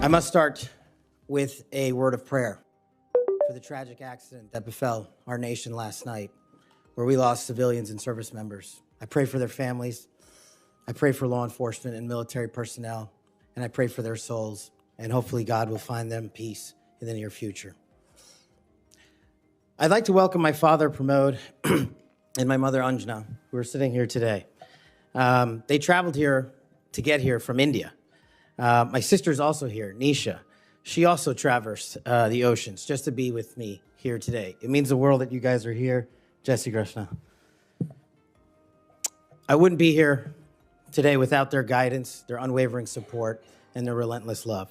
I must start with a word of prayer for the tragic accident that befell our nation last night, where we lost civilians and service members. I pray for their families. I pray for law enforcement and military personnel, and I pray for their souls, and hopefully God will find them peace in the near future. I'd like to welcome my father, Pramod, and my mother, Anjana, who are sitting here today. They traveled here to get here from India. My sister's also here, Nisha. She also traversed the oceans just to be with me here today. It means the world that you guys are here. Jesse Krishna. I wouldn't be here today without their guidance, their unwavering support, and their relentless love.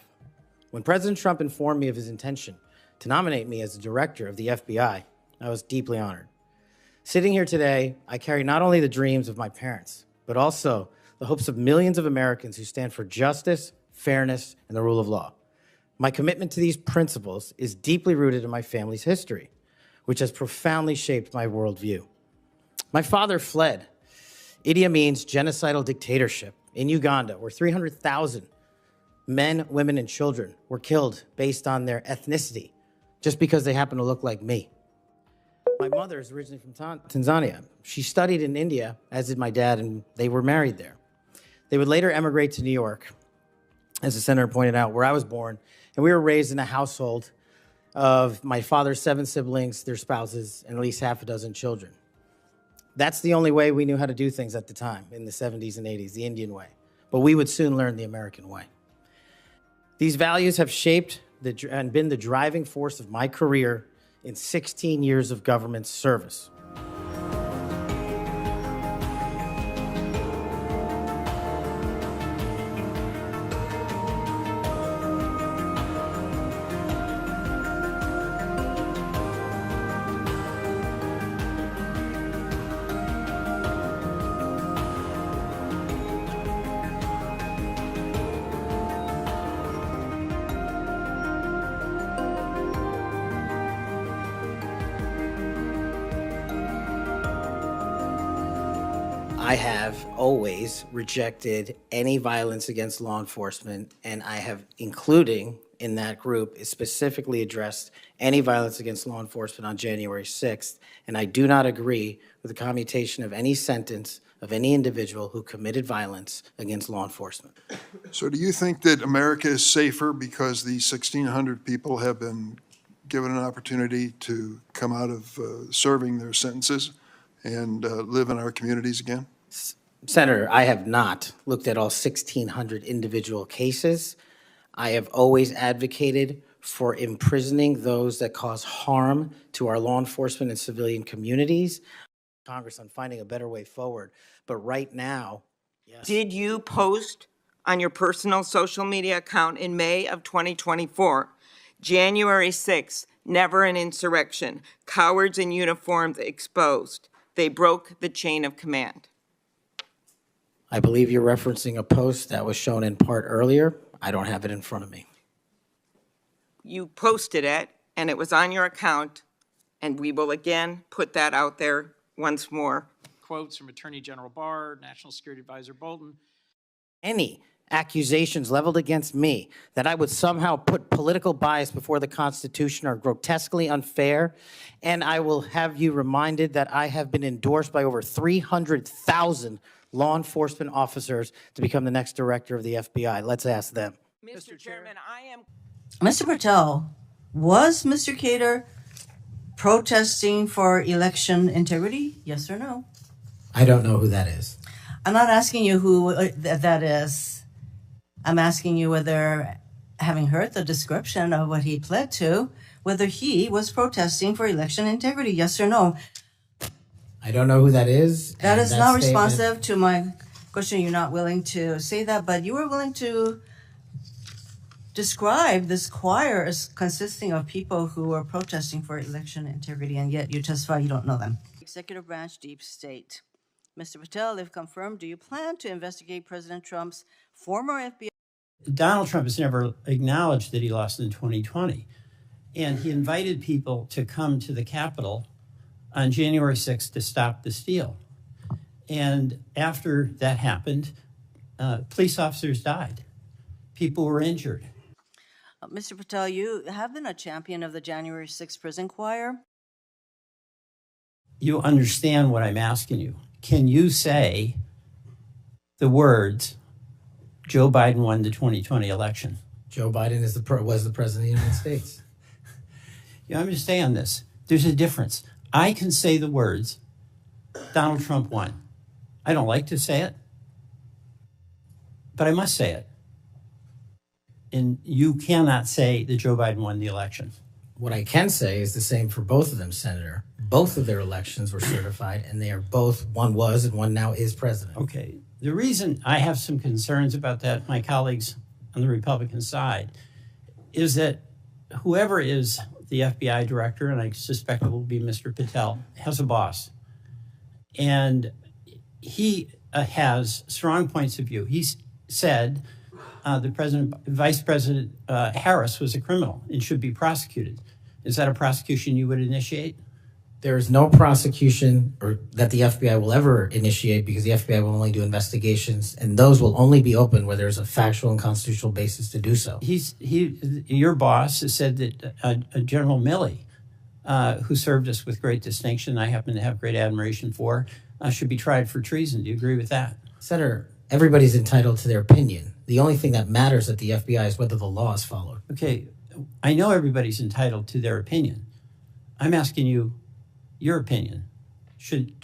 When President Trump informed me of his intention to nominate me as the director of the FBI, I was deeply honored. Sitting here today, I carry not only the dreams of my parents, but also the hopes of millions of Americans who stand for justice, fairness, and the rule of law. My commitment to these principles is deeply rooted in my family's history, which has profoundly shaped my worldview. My father fled Idi Amin's genocidal dictatorship in Uganda, where 300,000 men, women, and children were killed based on their ethnicity, just because they happen to look like me. My mother is originally from Tanzania. She studied in India, as did my dad, and they were married there. They would later emigrate to New York, as the senator pointed out, where I was born, and we were raised in a household of my father's 7 siblings, their spouses, and at least half a dozen children. That's the only way we knew how to do things at the time, in the 70s and 80s, the Indian way. But we would soon learn the American way. These values have shaped and been the driving force of my career in 16 years of government service. I have always rejected any violence against law enforcement, and I have, including in that group, specifically addressed any violence against law enforcement on January 6th, and I do not agree with the commutation of any sentence of any individual who committed violence against law enforcement. So do you think that America is safer because these 1,600 people have been given an opportunity to come out of serving their sentences and live in our communities again? Senator, I have not looked at all 1,600 individual cases. I have always advocated for imprisoning those that cause harm to our law enforcement and civilian communities. Congress on finding a better way forward. But right now, yes. Did you post on your personal social media account in May of 2024, January 6th, never an insurrection, cowards in uniforms exposed. They broke the chain of command? I believe you're referencing a post that was shown in part earlier. I don't have it in front of me. You posted it, and it was on your account, and we will again put that out there once more. Quotes from Attorney General Barr, National Security Advisor Bolton. Any accusations leveled against me that I would somehow put political bias before the Constitution are grotesquely unfair, and I will have you reminded that I have been endorsed by over 300,000 law enforcement officers to become the next director of the FBI. Let's ask them. Mr. Chairman, Mr. Patel, was Mr. Cater protesting for election integrity? Yes or no? I don't know who that is. I'm not asking you who that is. I'm asking you whether, having heard the description of what he pled to, whether he was protesting for election integrity. Yes or no? I don't know who that is. That is not responsive to my question. You're not willing to say that, but you were willing to describe this choir as consisting of people who were protesting for election integrity, and yet you testify you don't know them. Executive branch, deep state. Mr. Patel, if confirmed, do you plan to investigate President Trump's former FBI? Donald Trump has never acknowledged that he lost in 2020. And he invited people to come to the Capitol on January 6th to stop the steal. And after that happened, police officers died. People were injured. Mr. Patel, you have been a champion of the January 6th prison choir. You understand what I'm asking you. Can you say the words, Joe Biden won the 2020 election? Joe Biden was the president of the United States. You understand this? There's a difference. I can say the words, Donald Trump won. I don't like to say it, but I must say it. And you cannot say that Joe Biden won the election. What I can say is the same for both of them, Senator. Both of their elections were certified, and they are both, one was and one now is president. Okay. The reason I have some concerns about that, my colleagues on the Republican side, is that whoever is the FBI director, and I suspect it will be Mr. Patel, has a boss. And he has strong points of view. He said Vice President Harris was a criminal and should be prosecuted. Is that a prosecution you would initiate? There is no prosecution or that the FBI will ever initiate, because the FBI will only do investigations, and those will only be open where there's a factual and constitutional basis to do so. Your boss has said that General Milley, who served us with great distinction, I happen to have great admiration for, should be tried for treason. Do you agree with that? Senator, everybody's entitled to their opinion. The only thing that matters at the FBI is whether the law is followed. Okay, I know everybody's entitled to their opinion. I'm asking you your opinion. Should